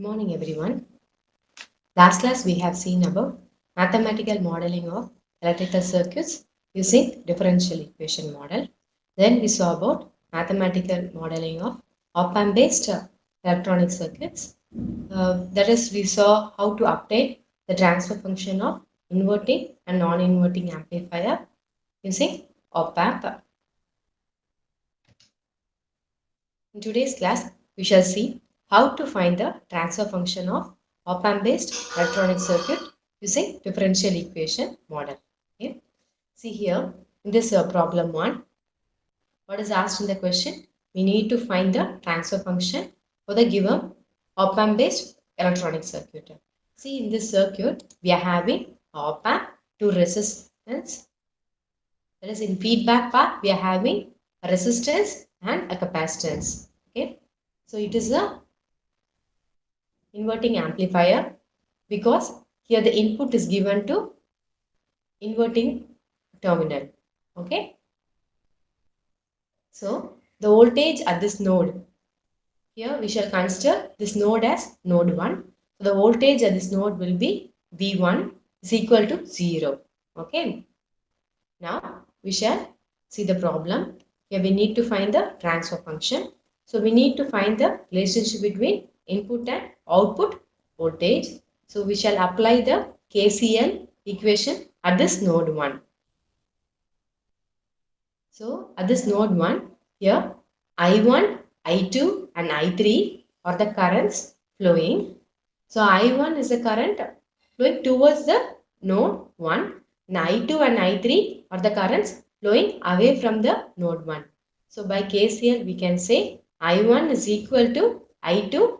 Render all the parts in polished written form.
morning, everyone. Last class we have seen about mathematical modeling of electrical circuits using differential equation model. Then we saw about mathematical modeling of OPAMP based electronic circuits. That is, we saw how to obtain the transfer function of inverting and non-inverting amplifier using OPAMP. In today's class, we shall see how to find the transfer function of op-amp based electronic circuit using differential equation model. Okay. See here in this problem 1, what is asked in the question? We need to find the transfer function for the given op-amp based electronic circuit. See in this circuit, we are having op-amp, two resistance. That is in feedback part, we are having a resistance and a capacitance. Okay, so it is a inverting amplifier because here the input is given to inverting terminal. Okay, so the voltage at this node, here we shall consider this node as node 1. So the voltage at this node will be V1 is equal to 0. Okay, now we shall see the problem. Here we need to find the transfer function. So we need to find the relationship between input and output voltage. So we shall apply the KCL equation at this node 1. So at this node 1, here I1, I2 and I3 are the currents flowing. So I1 is the current flowing towards the node 1 and I2 and I3 are the currents flowing away from the node 1. So by KCL we can say I1 is equal to I2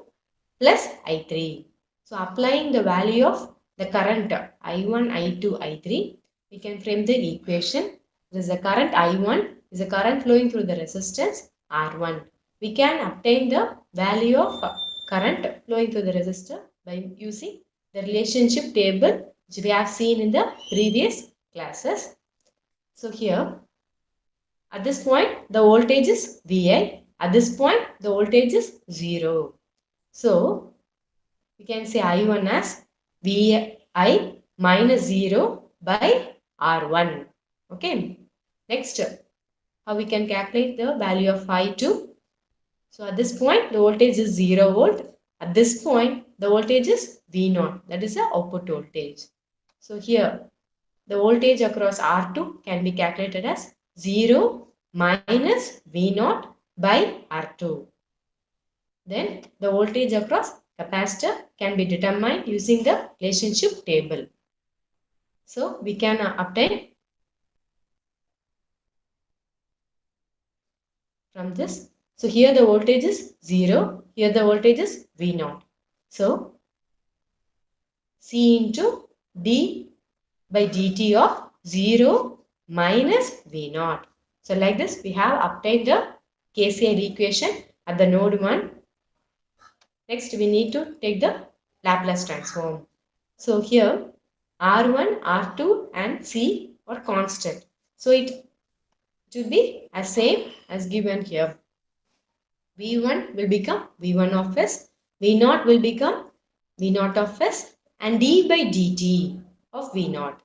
plus I3. So applying the value of the current I1, I2, I3, we can frame the equation. This is the current I1 is the current flowing through the resistance R1. We can obtain the value of current flowing through the resistor by using the relationship table which we have seen in the previous classes. So here at this point the voltage is VI. At this point the voltage is 0. So we can say I1 as VI minus 0 by R1. Okay. Next, how we can calculate the value of I2. So at this point the voltage is 0 volt. At this point the voltage is V0. That is the output voltage. So here the voltage across R2 can be calculated as 0 minus V0 by R2. Then the voltage across capacitor can be determined using the relationship table. So we can obtain from this. So here the voltage is 0, here the voltage is V0. So C into d by dt of 0 minus V0. So like this we have obtained the KCL equation at the node 1. Next we need to take the Laplace transform. So here R1, R2 and C are constant. So it will be as same as given here. V1 will become V1 of S, V0 will become V0 of S and d by dt of V0.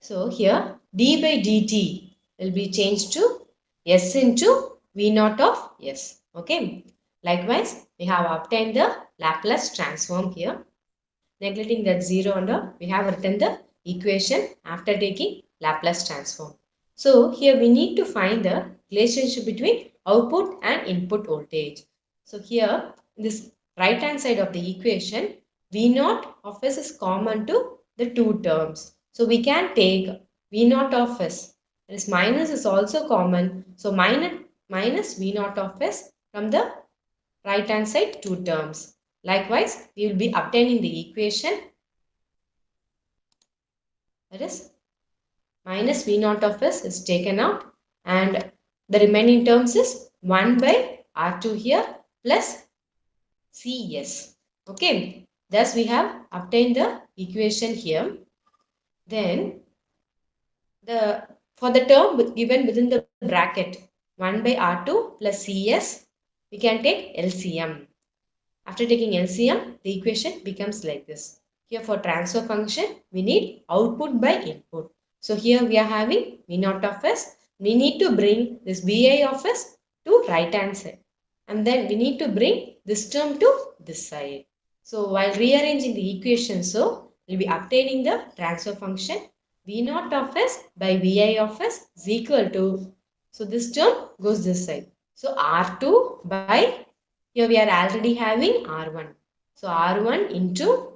So here d by dt will be changed to S into V0 of S. Okay. Likewise, we have obtained the Laplace transform here. Neglecting that 0 under, we have written the equation after taking Laplace transform. So here we need to find the relationship between output and input voltage. So here in this right hand side of the equation, V0 of S is common to the two terms. So we can take V0 of S. This minus is also common. So minus V0 of S from the right hand side two terms. Likewise, we will be obtaining the equation that is minus V0 of S is taken out and the remaining terms is 1 by R2 here plus CS. Okay, thus we have obtained the equation here. Then for the term given within the bracket 1 by R2 plus CS, we can take LCM. After taking LCM, the equation becomes like this. Here for transfer function, we need output by input. So here we are having V naught of S. We need to bring this VI of S to right hand side. And then we need to bring this term to this side. So while rearranging the equation, so we'll be obtaining the transfer function V naught of S by VI of S is equal to, so this term goes this side. So R2 by, here we are already having R1. So R1 into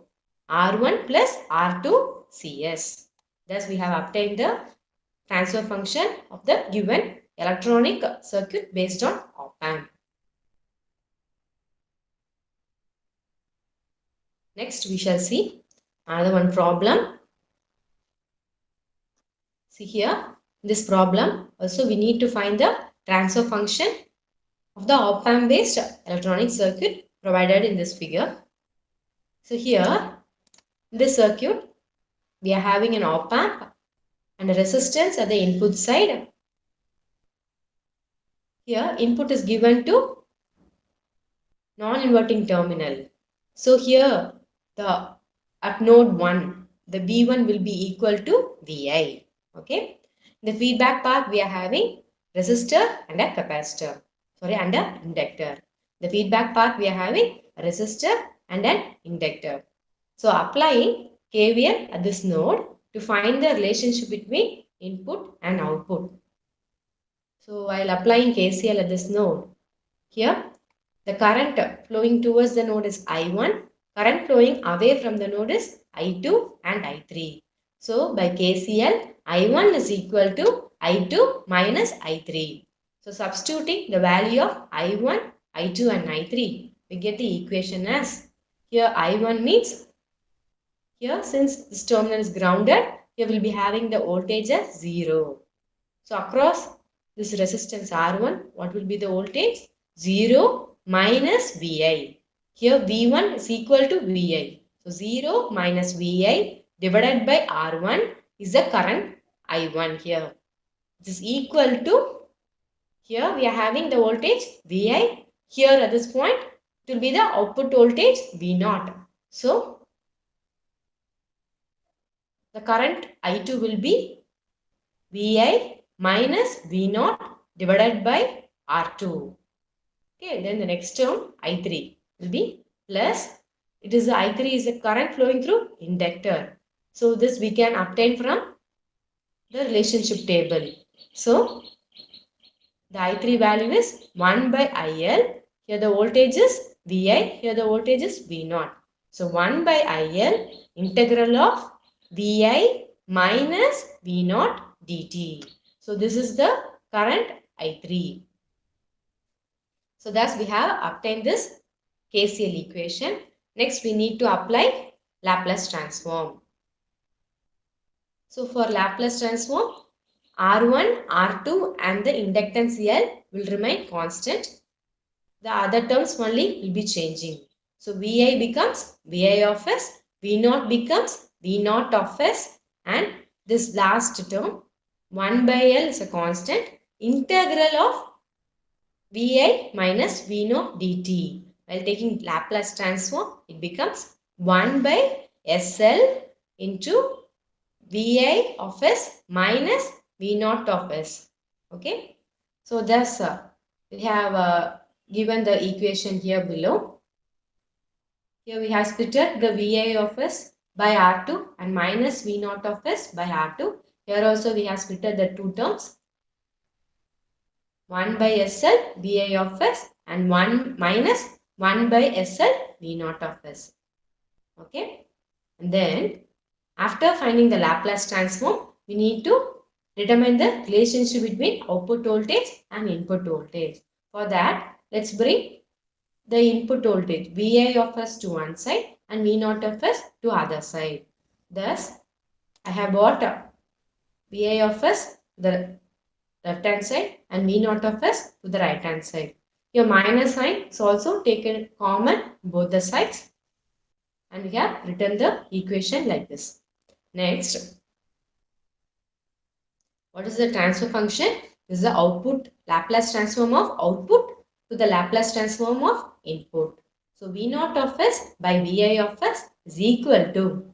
R1 plus R2 CS. Thus we have obtained the transfer function of the given electronic circuit based on OPAMP. Next we shall see another one problem. See here, in this problem also we need to find the transfer function of the OPAMP based electronic circuit provided in this figure. So here in this circuit we are having an OPAMP and a resistance at the input side. Here input is given to non-inverting terminal. So here the at node 1 the V1 will be equal to Vi. Okay. In the feedback part we are having resistor and a capacitor. Sorry, and a inductor. The feedback part we are having a resistor and an inductor. So applying KVL at this node to find the relationship between input and output. So while applying KCL at this node, here the current flowing towards the node is I1, current flowing away from the node is I2 and I3. So by KCL, I1 is equal to I2 minus I3. So substituting the value of I1, I2 and I3, we get the equation as, here I1 means, here since this terminal is grounded, here we will be having the voltage as 0. So across this resistance R1, what will be the voltage? 0 minus Vi. Here V1 is equal to Vi. So 0 minus Vi divided by R1 is the current I1 here. This is equal to, here we are having the voltage Vi. Here at this point it will be the output voltage V0. So the current I2 will be Vi minus V0 divided by R2. Okay, then the next term I3 will be plus, it is the I3 is the current flowing through inductor. So this we can obtain from the relationship table. So the I3 value is 1 by IL. Here the voltage is Vi, here the voltage is V0. So 1 by IL integral of Vi minus V0 dt. So this is the current I3. So thus we have obtained this KCL equation. Next we need to apply Laplace transform. So for Laplace transform, R1, R2 and the inductance L will remain constant. The other terms only will be changing. So Vi becomes Vi of S, V0 becomes V0 of S, and this last term 1 by L is a constant. Integral of Vi minus V0 dt. While taking Laplace transform, it becomes 1 by SL into Vi of S minus V0 of S. Okay. So thus we have given the equation here below. Here we have splitted the Vi of S by R2 and minus V0 of S by R2. Here also we have splitted the two terms. 1 by SL Vi of S and 1 minus 1 by SL V0 of S. Okay. And then after finding the Laplace transform, we need to determine the relationship between output voltage and input voltage. For that, let's bring the input voltage Vi of S to one side and V0 of S to other side. Thus, I have brought Vi of S the left hand side and V0 of S to the right hand side. Your minus sign is also taken common both the sides, and we have written the equation like this. Next, what is the transfer function? This is the output Laplace transform of output to the Laplace transform of input. So V naught of S by Vi of S is equal to,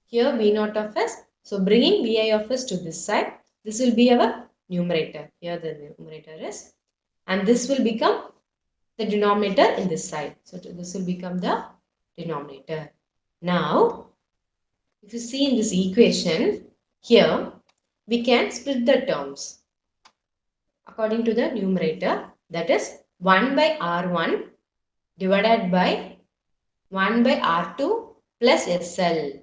here V naught of S. So bringing Vi of S to this side, this will be our numerator. Here the numerator is, and this will become the denominator in this side. So this will become the denominator. Now, if you see in this equation, here we can split the terms according to the numerator, that is 1 by R1 divided by 1 by R2 plus SL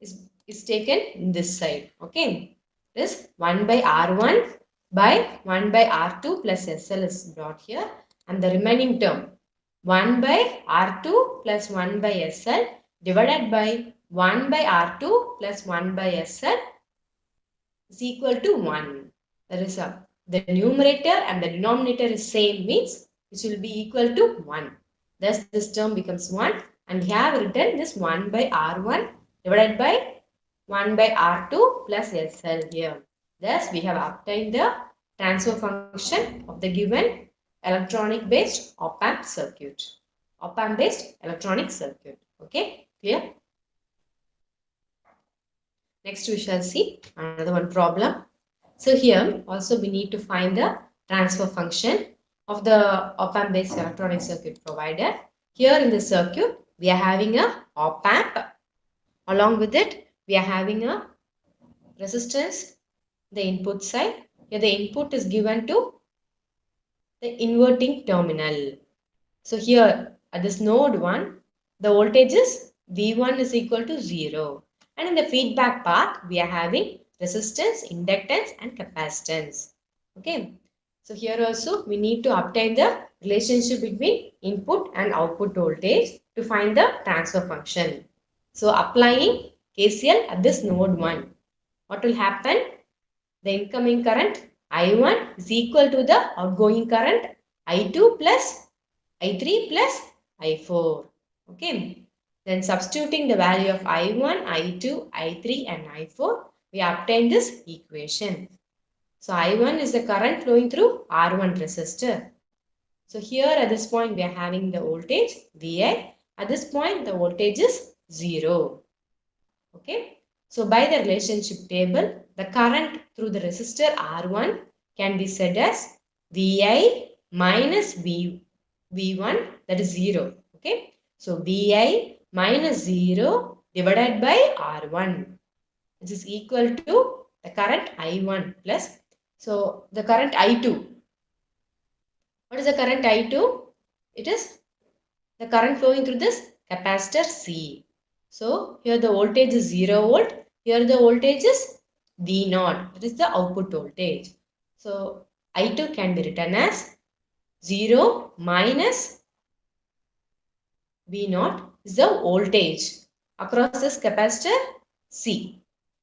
is taken in this side. Okay, this 1 by R1 by 1 by R2 plus SL is brought here, and the remaining term 1 by R2 plus 1 by SL divided by 1 by R2 plus 1 by SL is equal to 1. That is the numerator and the denominator is same, means it will be equal to 1. Thus this term becomes 1, and we have written this 1 by R1 divided by 1 by R2 plus SL here. Thus we have obtained the transfer function of the given electronic based OPAMP circuit. OPAMP based electronic circuit. Okay, clear? Next we shall see another one problem. So here also we need to find the transfer function of the OPAMP based electronic circuit provided. Here in the circuit we are having a OPAMP. Along with it we are having a resistance, the input side. Here the input is given to the inverting terminal. So here at this node 1, the voltage is V1 is equal to 0. And in the feedback path, we are having resistance, inductance and capacitance. Okay. So here also we need to obtain the relationship between input and output voltage to find the transfer function. So applying KCL at this node 1, what will happen? The incoming current I1 is equal to the outgoing current I2 plus I3 plus I4. Okay. Then substituting the value of I1, I2, I3 and I4, we obtain this equation. So I1 is the current flowing through R1 resistor. So here at this point we are having the voltage Vi. At this point the voltage is 0. Okay. So by the relationship table, the current through the resistor R1 can be said as Vi minus V1, that is 0. Okay. So Vi minus 0 divided by R1, which is equal to the current I1 plus, so the current I2. What is the current I2? It is the current flowing through this capacitor C. So here the voltage is 0 volt. Here the voltage is V0. That is the output voltage. So I2 can be written as 0 minus V0 is the voltage across this capacitor C.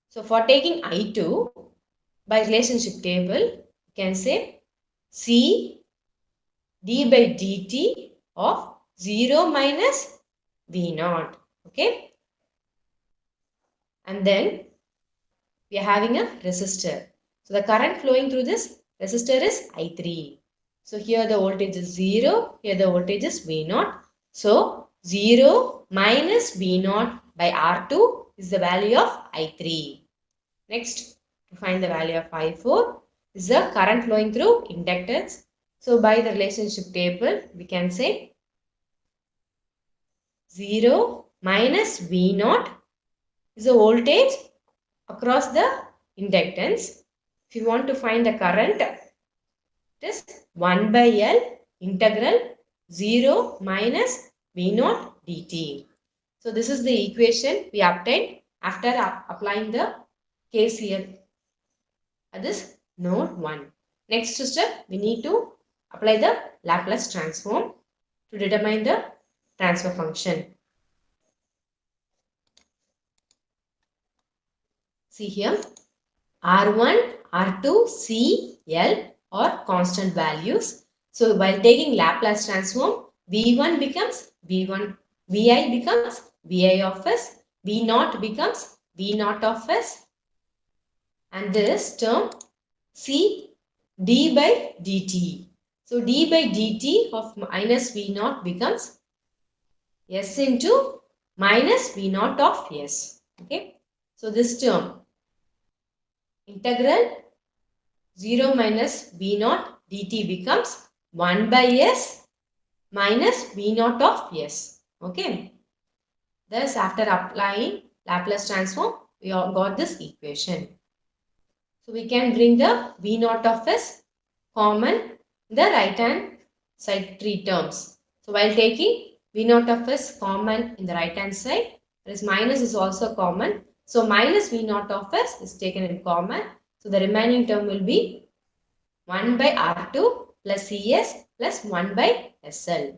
So for taking I2 by relationship table, you can say C d by dt of 0 minus V0. Okay. And then we are having a resistor. So the current flowing through this resistor is I3. So here the voltage is 0. Here the voltage is V0. So 0 minus V0 by R2 is the value of I3. Next, to find the value of I4 is the current flowing through inductance. So by the relationship table, we can say 0 minus V0 is the voltage across the inductance. If you want to find the current, it is 1 by L integral 0 minus V0 dt. So this is the equation we obtained after applying the KCL at this node 1. Next step, we need to apply the Laplace transform to determine the transfer function. See here, R1, R2, C, L are constant values. So while taking Laplace transform, V1 becomes V1, Vi becomes Vi of S, V0 becomes V0 of S, and this term C d by dt. So d by dt of minus V0 becomes S into minus V naught of S. Okay. So this term integral 0 minus V naught dt becomes 1 by S minus V naught of S. Okay. Thus after applying Laplace transform, we have got this equation. So we can bring the V naught of S common in the right hand side three terms. So while taking V naught of S common in the right hand side, this minus is also common. So minus V naught of S is taken in common. So the remaining term will be 1 by R2 plus CS plus 1 by SL.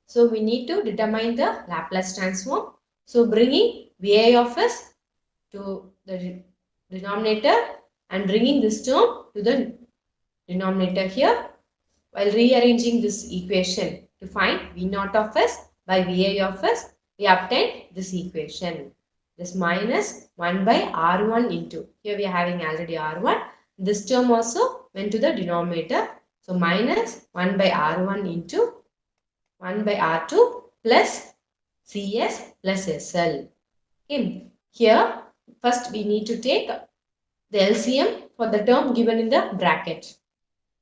So we need to determine the Laplace transform. So bringing VA of S to the denominator and bringing this term to the denominator here, while rearranging this equation to find V naught of S by VA of S, we obtain this equation. This minus 1 by R1 into, here we are having already R1. This term also went to the denominator. So minus 1 by R1 into 1 by R2 plus CS plus SL. Okay. Here, first we need to take the LCM for the term given in the bracket.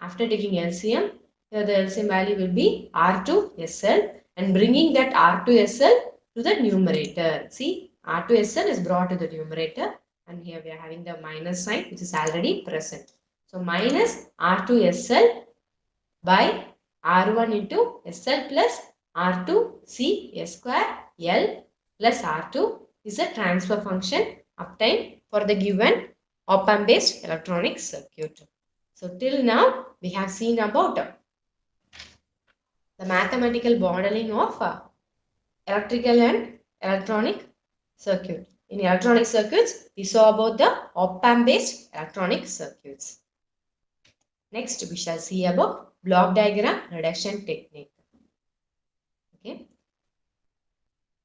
After taking LCM, here the LCM value will be R2SL and bringing that R2SL to the numerator. See, R2SL is brought to the numerator and here we are having the minus sign which is already present. So minus R2SL by R1 into SL plus R2C S square L plus R2 is a transfer function obtained for the given OPAMP based electronic circuit. So till now we have seen about the mathematical modeling of electrical and electronic circuit. In electronic circuits, we saw about the OPAMP based electronic circuits. Next, we shall see about block diagram reduction technique. Okay.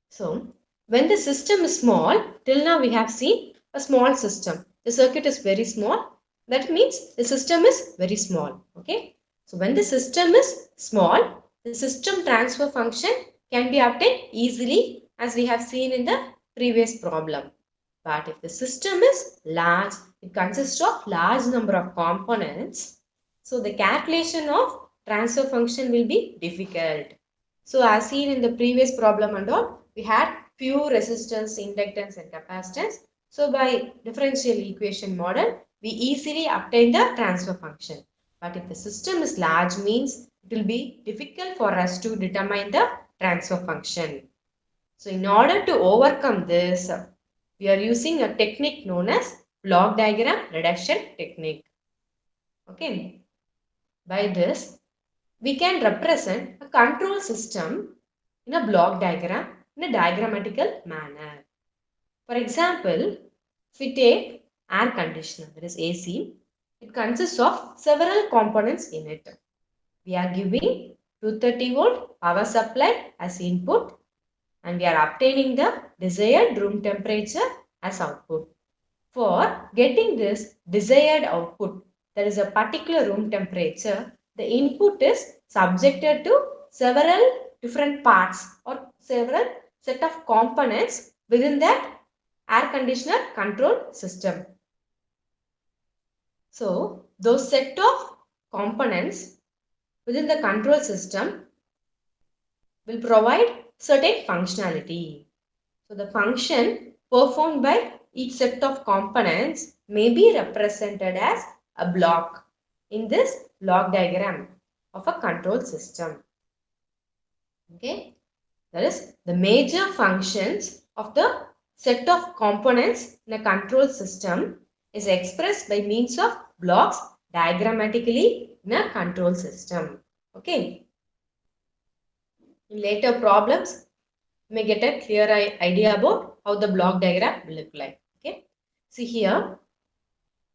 So, when the system is small, till now we have seen a small system. The circuit is very small. That means the system is very small. Okay. So, when the system is small, the system transfer function can be obtained easily as we have seen in the previous problem. But if the system is large, it consists of large number of components. So, the calculation of transfer function will be difficult. So, as seen in the previous problem and all, we had few resistance, inductance and capacitance. So, by differential equation model, we easily obtain the transfer function. But if the system is large means it will be difficult for us to determine the transfer function. So, in order to overcome this, we are using a technique known as block diagram reduction technique. Okay. By this, we can represent a control system in a block diagram in a diagrammatical manner. For example, if we take air conditioner, that is AC, it consists of several components in it. We are giving 230 volt power supply as input and we are obtaining the desired room temperature as output. For getting this desired output, that is a particular room temperature, the input is subjected to several different parts or several set of components within that air conditioner control system. So, those set of components within the control system will provide certain functionality. So, the function performed by each set of components may be represented as a block in this block diagram of a control system. Okay, that is the major functions of the set of components in a control system is expressed by means of blocks diagrammatically in a control system. Okay. In later problems, you may get a clear idea about how the block diagram will look like. Okay. See here,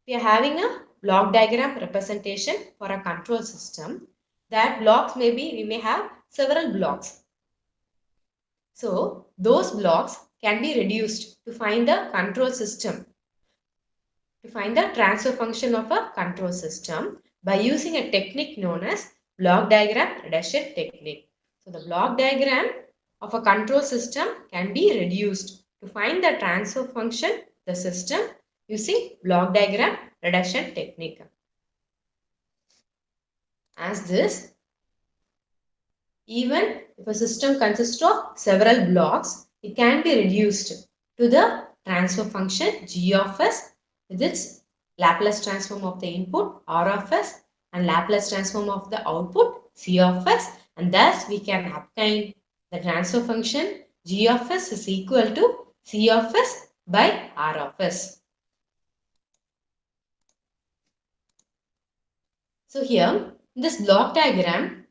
we are having a block diagram representation for a control system. That blocks we may have several blocks. So, those blocks can be reduced to find the control system, to find the transfer function of a control system by using a technique known as block diagram reduction technique. So, the block diagram of a control system can be reduced. To find the transfer function, the system using block diagram reduction technique. As this, even if a system consists of several blocks, it can be reduced to the transfer function G of S with its Laplace transform of the input R of S and Laplace transform of the output C of S, and thus we can obtain the transfer function G of S is equal to C of S by R of S. So here in this block diagram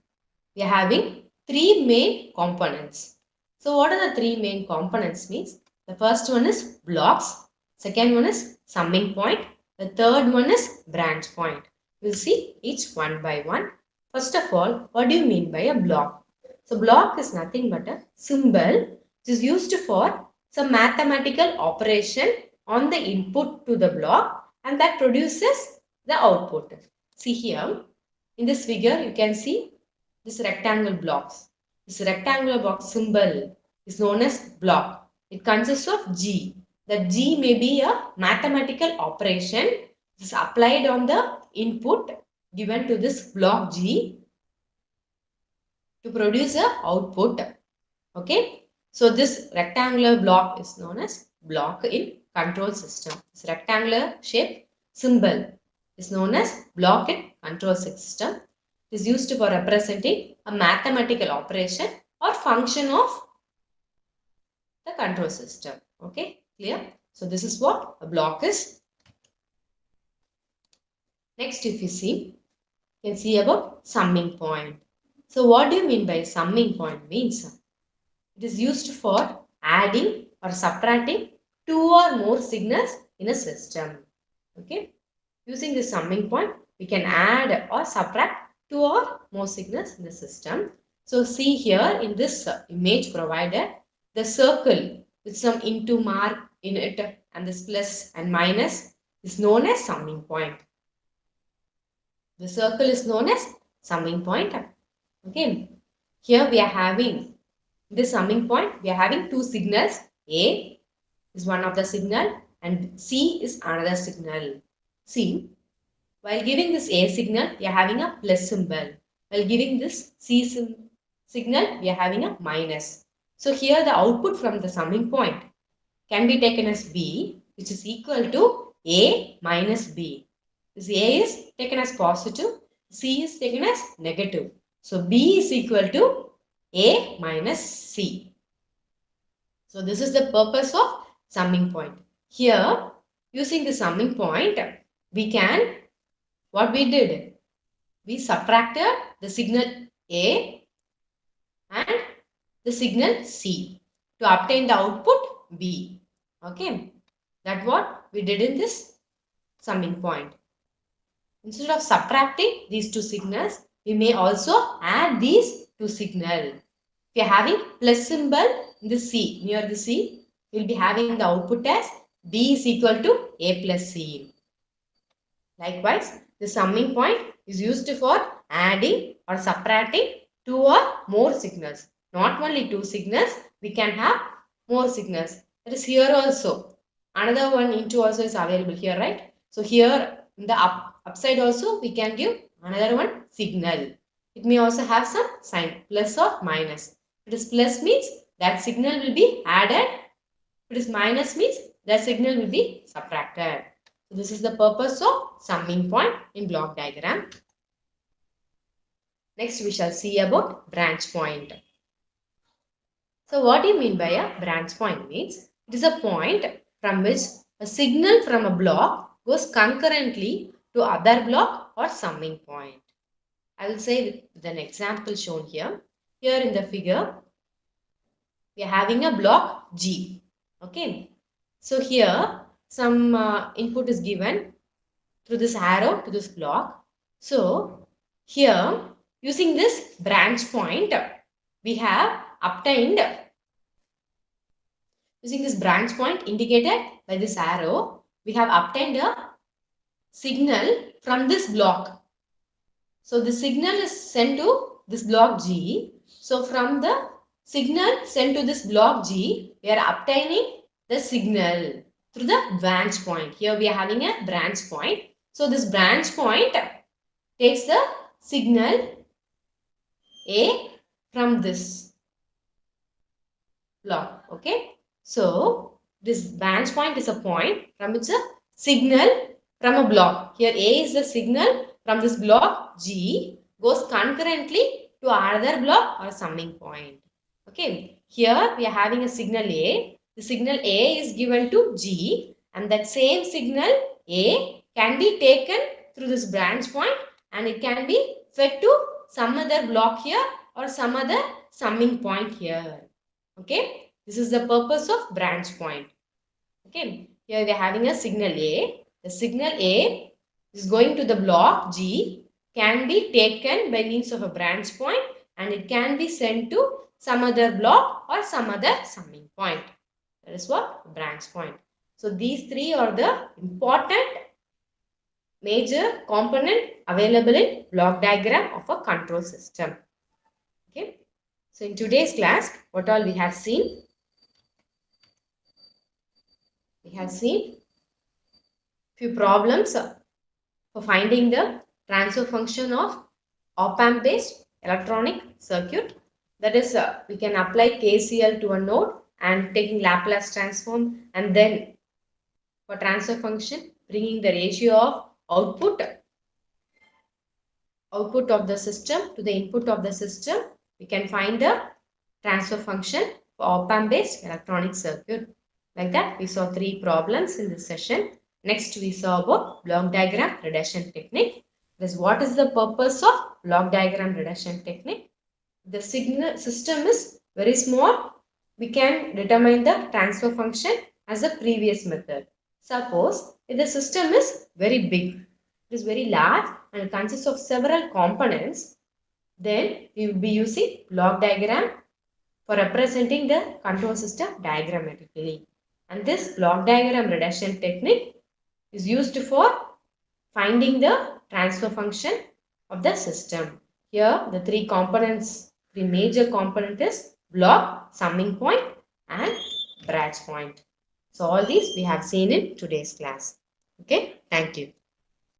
we are having three main components. So what are the three main components means? The first one is blocks, second one is summing point, the third one is branch point. We'll see each one by one. First of all, what do you mean by a block? So block is nothing but a symbol which is used for some mathematical operation on the input to the block and that produces the output. See here in this figure you can see this rectangle blocks. This rectangular box symbol is known as block. It consists of G. The G may be a mathematical operation. This is applied on the input given to this block G to produce a output. Okay. So this rectangular block is known as block in control system. This rectangular shape symbol is known as block in control system. It is used for representing a mathematical operation or function of the control system. Okay, clear? So this is what a block is. Next, if you see, you can see about summing point. So what do you mean by summing point? Means it is used for adding or subtracting two or more signals in a system. Okay, using the summing point, we can add or subtract two or more signals in the system. So see here in this image provided, the circle with some into mark in it and this plus and minus is known as summing point. The circle is known as summing point. Okay, here we are having this summing point. We are having two signals. A is one of the signal and C is another signal. See, while giving this A signal, we are having a plus symbol. While giving this C signal, we are having a minus. So here the output from the summing point can be taken as B, which is equal to A minus B. This A is taken as positive, C is taken as negative. So B is equal to A minus C. So this is the purpose of summing point. Here, using the summing point, we can, what we did? We subtracted the signal A and the signal C to obtain the output B. Okay, that's what we did in this summing point. Instead of subtracting these two signals, we may also add these two signals. If you are having plus symbol in the C, near the C, we will be having the output as B is equal to A plus C. Likewise, the summing point is used for adding or subtracting two or more signals. Not only two signals, we can have more signals. That is here also. Another one into also is available here, right? So here in the upside also we can give another one signal. It may also have some sign plus or minus. If it is plus means that signal will be added. If it is minus means that signal will be subtracted. So this is the purpose of summing point in block diagram. Next we shall see about branch point. So what do you mean by a branch point? Means it is a point from which a signal from a block goes concurrently to other block or summing point. I will say with an example shown here. Here in the figure, we are having a block G. Okay. So here some input is given through this arrow to this block. So here using this branch point, we have obtained, using this branch point indicated by this arrow, we have obtained a signal from this block. So the signal is sent to this block G. So from the signal sent to this block G, we are obtaining the signal through the branch point. Here we are having a branch point. So this branch point takes the signal A from this block. Okay. So this branch point is a point from which a signal from a block. Here A is the signal from this block G goes concurrently to another block or summing point. Okay. Here we are having a signal A. The signal A is given to G and that same signal A can be taken through this branch point and it can be fed to some other block here or some other summing point here. Okay, this is the purpose of branch point. Okay, here we are having a signal A. The signal A is going to the block G, can be taken by means of a branch point and it can be sent to some other block or some other summing point. That is what branch point. So these three are the important major component available in block diagram of a control system. Okay. So in today's class, what all we have seen? We have seen few problems for finding the transfer function of OPAMP based electronic circuit. That is, we can apply KCL to a node and taking Laplace transform, and then for transfer function bringing the ratio of output of the system to the input of the system, we can find the transfer function for OPAMP based electronic circuit. Like that, we saw three problems in this session. Next, we saw about block diagram reduction technique. This, what is the purpose of block diagram reduction technique? The signal system is very small. We can determine the transfer function as the previous method. Suppose if the system is very big, it is very large and consists of several components, then we will be using block diagram for representing the control system diagrammatically. And this block diagram reduction technique is used for finding the transfer function of the system. Here the three components, the major component is block, summing point and branch point. So all these we have seen in today's class. Okay, thank you.